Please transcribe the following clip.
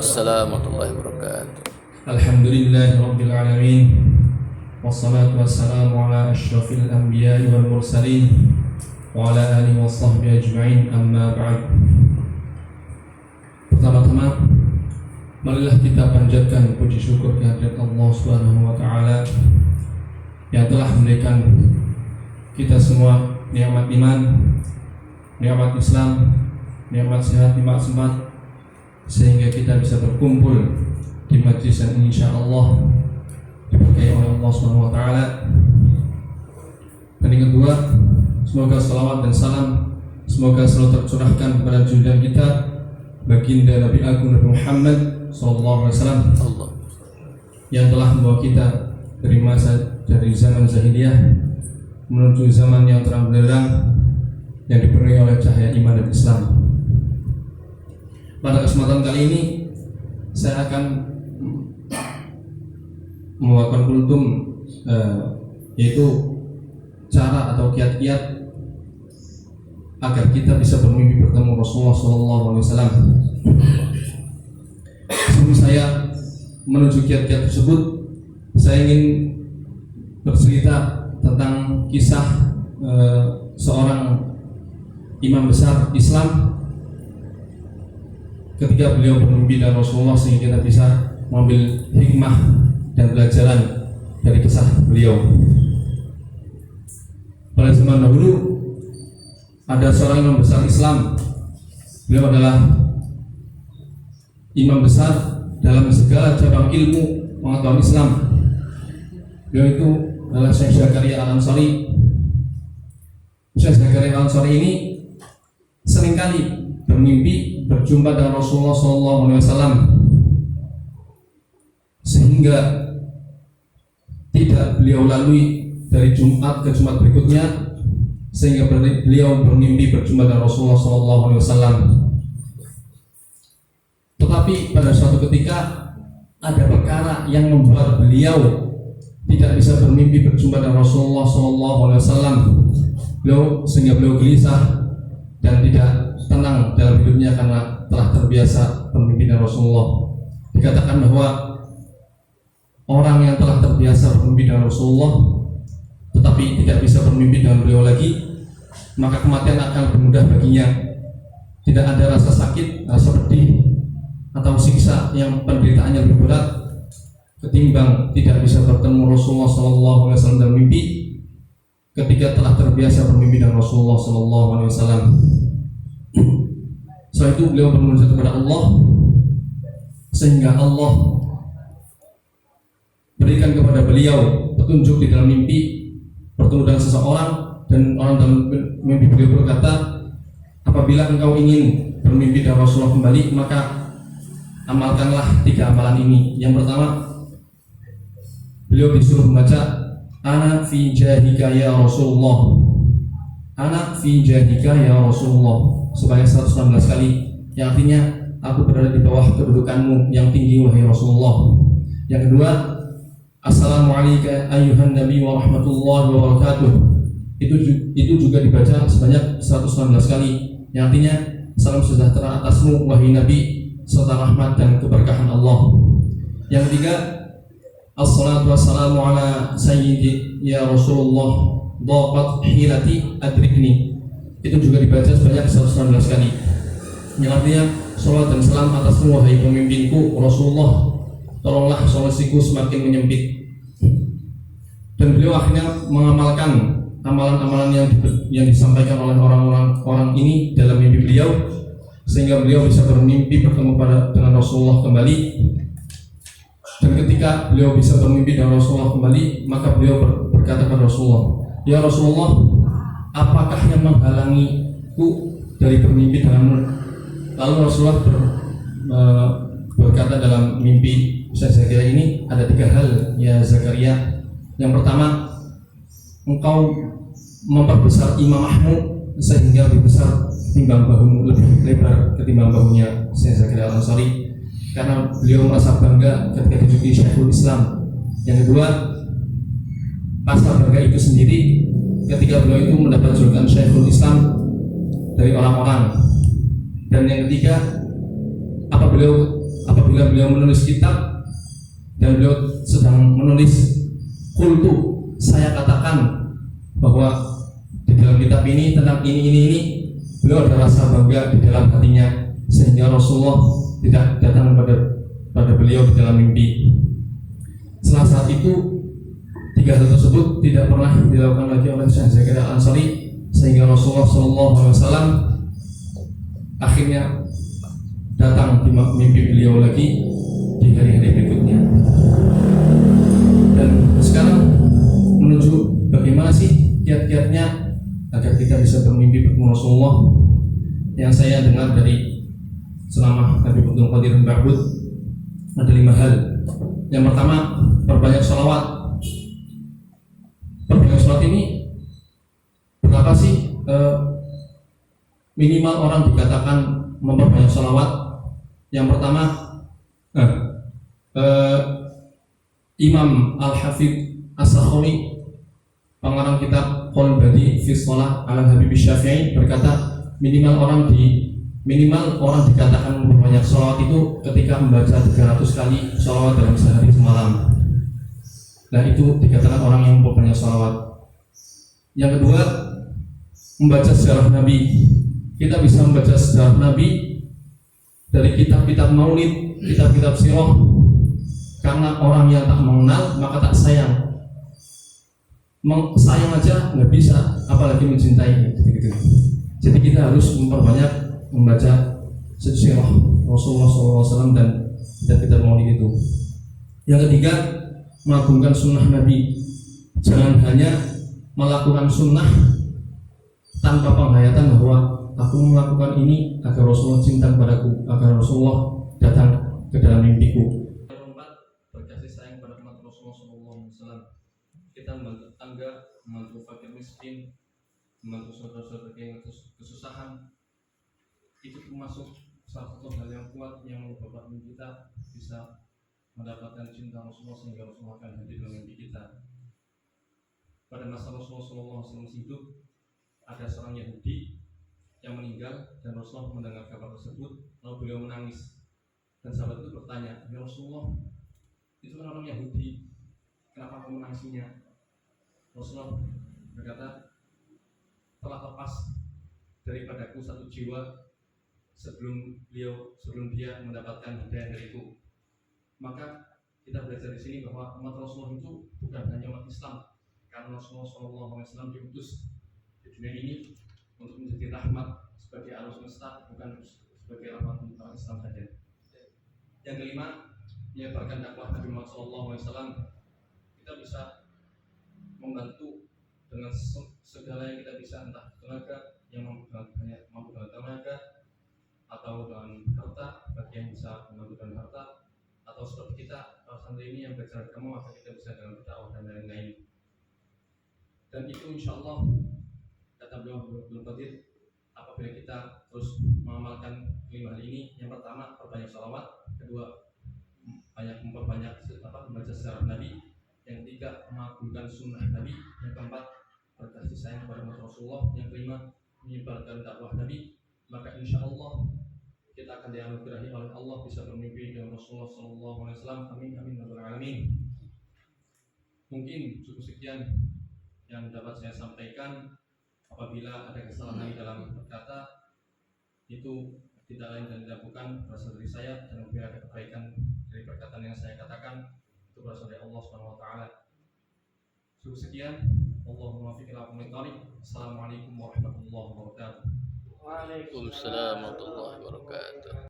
Waalaikumsalam warahmatullahi wabarakatuh. Alhamdulillahi Rabbil Alamin. Wassalatu wassalamu ala ashrafil anbiya wal mursalin wa ala alihi wa sahbihi ajma'in, amma ba'd. Pertama-tama, marilah kita panjatkan puji syukur kehadirat Allah Subhanahu wa Ta'ala yang telah memberikan kita semua nikmat iman, nikmat Islam, nikmat sehat, nikmat semangat, sehingga kita bisa berkumpul di majlis yang insyaallah diberkahi oleh Allah Subhanahu wa Ta'ala. Dan yang kedua, semoga salawat dan salam semoga selalu tercurahkan kepada junjungan kita baginda Nabi Agung Nabi Muhammad sallallahu alaihi wasallam yang telah membawa kita dari zaman jahiliyah menuju zaman yang terang benderang yang dipenuhi oleh cahaya iman dan Islam. Pada kesempatan kali ini saya akan membawakan kultum yaitu cara atau kiat-kiat agar kita bisa bermimpi bertemu Rasulullah SAW. Sebelum saya menuju kiat-kiat tersebut, saya ingin bercerita tentang kisah seorang imam besar Islam ketika beliau bermimpi dengan Rasulullah, sehingga kita bisa mengambil hikmah dan pelajaran dari kisah beliau. Pada zaman dahulu ada seorang imam besar Islam. Beliau adalah imam besar dalam segala cabang ilmu pengetahuan Islam. Beliau itu adalah Syekh Zakaria Al-Ansari. Syekh Zakaria Al-Ansari ini seringkali bermimpi berjumpa dengan Rasulullah SAW, sehingga tidak beliau lalui dari Jumat ke Jumat berikutnya, sehingga beliau bermimpi berjumpa dengan Rasulullah SAW. Tetapi pada suatu ketika ada perkara yang membuat beliau tidak bisa bermimpi berjumpa dengan Rasulullah SAW. Sehingga beliau gelisah dan tidak tenang dalam hidupnya karena telah terbiasa bermimpi dengan Rasulullah. Dikatakan bahwa orang yang telah terbiasa bermimpi dengan Rasulullah tetapi tidak bisa bermimpi dengan beliau lagi, maka kematian akan lebih mudah baginya. Tidak ada rasa sakit, rasa pedih atau siksa yang penderitaannya lebih berat ketimbang tidak bisa bertemu Rasulullah SAW dalam mimpi ketika telah terbiasa bermimpi dengan Rasulullah SAW. Setelah itu beliau bermunajat kepada Allah, sehingga Allah berikan kepada beliau petunjuk di dalam mimpi, bertemu dengan seseorang, dan orang dalam mimpi beliau berkata, apabila engkau ingin bermimpi dengan Rasulullah kembali, maka amalkanlah 3 amalan ini. Yang pertama, beliau disuruh membaca ana fi jahika ya Rasulullah, ana fi jahika ya Rasulullah sebanyak 116 kali, yang artinya aku berada di bawah kedudukanmu yang tinggi wahai Rasulullah. Yang kedua, assalamualaikum ayyuhan nabi wa rahmatullahi wa barakatuh, itu juga dibaca sebanyak 116 kali, yang artinya salam sejahtera atasmu wahai nabi serta rahmat dan keberkahan Allah. Yang ketiga, assalatu wassalamu ala sayyidi ya Rasulullah dhaqat hilati adrikni, itu juga dibaca sebanyak 119 kali, yang artinya salat dan salam atasmu wahai pemimpinku Rasulullah, tolonglah solusiku semakin menyempit. Dan beliau akhirnya mengamalkan amalan-amalan yang disampaikan oleh orang ini dalam mimpi beliau, sehingga beliau bisa bermimpi bertemu dengan Rasulullah kembali. Dan ketika beliau bisa bermimpi dengan Rasulullah kembali, maka beliau berkata kepada Rasulullah, ya Rasulullah, apakah yang menghalangiku dari bermimpi denganmu? Lalu Rasulullah berkata dalam mimpi Syekh Zakaria ini, ada 3 hal ya Zakaria. Yang pertama, engkau memperbesar imamahmu sehingga lebih besar ketimbang bahumu, lebih lebar ketimbang bahunya Syekh Zakaria Al-Ansari, karena beliau merasa bangga ketika dijuluki Syekhul Islam. Yang kedua, rasa bangga itu sendiri ketika beliau itu mendapat julukan Syekhul Islam dari orang-orang. Dan yang ketiga, apabila beliau menulis kitab dan beliau sedang menulis kultu, saya katakan bahwa di dalam kitab ini tentang ini, beliau ada rasa bangga di dalam hatinya, sehingga Rasulullah tidak datang pada beliau di dalam mimpi. Setelah saat itu, 3 hal tersebut tidak pernah dilakukan lagi oleh Syekh Zakaria Al-Ansari, sehingga Rasulullah SAW akhirnya datang di mimpi beliau lagi di hari-hari berikutnya. Dan sekarang menuju bagaimana sih kiat-kiatnya agar kita bisa bermimpi bertemu Rasulullah. Yang saya dengar dari selama Habib Abdul Qadir Ba'bud ada 5 hal. Yang pertama, perbanyak sholawat. Perbanyak sholawat ini berapa sih minimal orang dikatakan memperbanyak sholawat? Yang pertama, Imam Al-Hafidh As-Sakhawi, pengarang kitab Qaul Badi fi Shalah ala Habib Syafi'i, berkata minimal orang dikatakan memperbanyak sholawat itu ketika membaca 300 kali sholawat dalam sehari semalam. Nah, itu dikatakan orang yang memperbanyak sholawat. Yang kedua, membaca sejarah Nabi. Kita bisa membaca sejarah Nabi dari kitab-kitab maulid, kitab-kitab sirah. Karena orang yang tak mengenal maka tak sayang. Sayang aja nggak bisa, apalagi mencintai. Gitu. Jadi kita harus memperbanyak membaca sejarah Rasulullah SAW dan kitab-kitab maulid itu. Yang ketiga, mengagungkan sunnah Nabi. Jangan hanya melakukan sunnah tanpa penghayatan bahwa aku melakukan ini agar Rasulullah cinta kepadaku, agar Rasulullah datang ke dalam mimpiku. Yang keempat, berkasih sayang kepada umat Rasulullah SAW. Kita membantu tetangga, membantu fakir miskin, membantu saudara-saudara yang kesusahan. Itu termasuk salah satu hal yang kuat yang menyebabkan kita bisa mendapatkan cinta Rasulullah, sehingga Rasulullah akan hadir dalam mimpi kita. Pada masa Rasulullah SAW hidup, ada seorang Yahudi yang meninggal dan Rasulullah mendengar kabar tersebut, lalu beliau menangis. Dan sahabat itu bertanya, "Ya Rasulullah, itu kan orang Yahudi, kenapa kamu menangisinya?" Rasulullah berkata, "Telah lepas daripadaku satu jiwa sebelum dia mendapatkan hidayah dariku." Maka kita belajar di sini bahwa umat Rasulullah itu bukan hanya umat Islam, karena Rasulullah SAW diutus di dunia ini untuk menjadi rahmat sebagai alam semesta, bukan sebagai rahmat untuk orang Islam saja. Yang kelima, menyebarkan dakwah Nabi Muhammad SAW. Kita bisa membantu dengan segala yang kita bisa, entah tenaga yang mampu dengan tenaga, atau dengan harta bagi yang bisa membantu dengan harta, atau seperti kita para santri ini yang belajar agama, maka kita bisa dengan berdakwah dan lain-lain. Dan itu insya Allah kata beliau Abdul Qadir, apabila kita terus mengamalkan 5 hal ini. Yang pertama, perbanyak sholawat. Kedua, memperbanyak membaca sejarah Nabi. Yang ketiga, mengagungkan sunnah Nabi. Yang keempat, berkasih sayang kepada umat Rasulullah. Yang kelima, menyebarkan dakwah Nabi. Maka insya Allah kita akan dianugerahi oleh Allah bisa bermimpi dengan Rasulullah SAW. Amin amin ya rabbal alamin. Mungkin cukup sekian yang dapat saya sampaikan. Apabila ada kesalahan dalam berkata, itu tidak lain dan tidak bukan berasal dari saya, dan apabila ada kebaikan dari perkataan yang saya katakan, itu berasal dari Allah Subhanahu wa taala. Cukup sekian. Allahumma fiqh ila qawmin thariq. Assalamualaikum warahmatullahi wabarakatuh. Waalaikumsalam warahmatullahi wabarakatuh.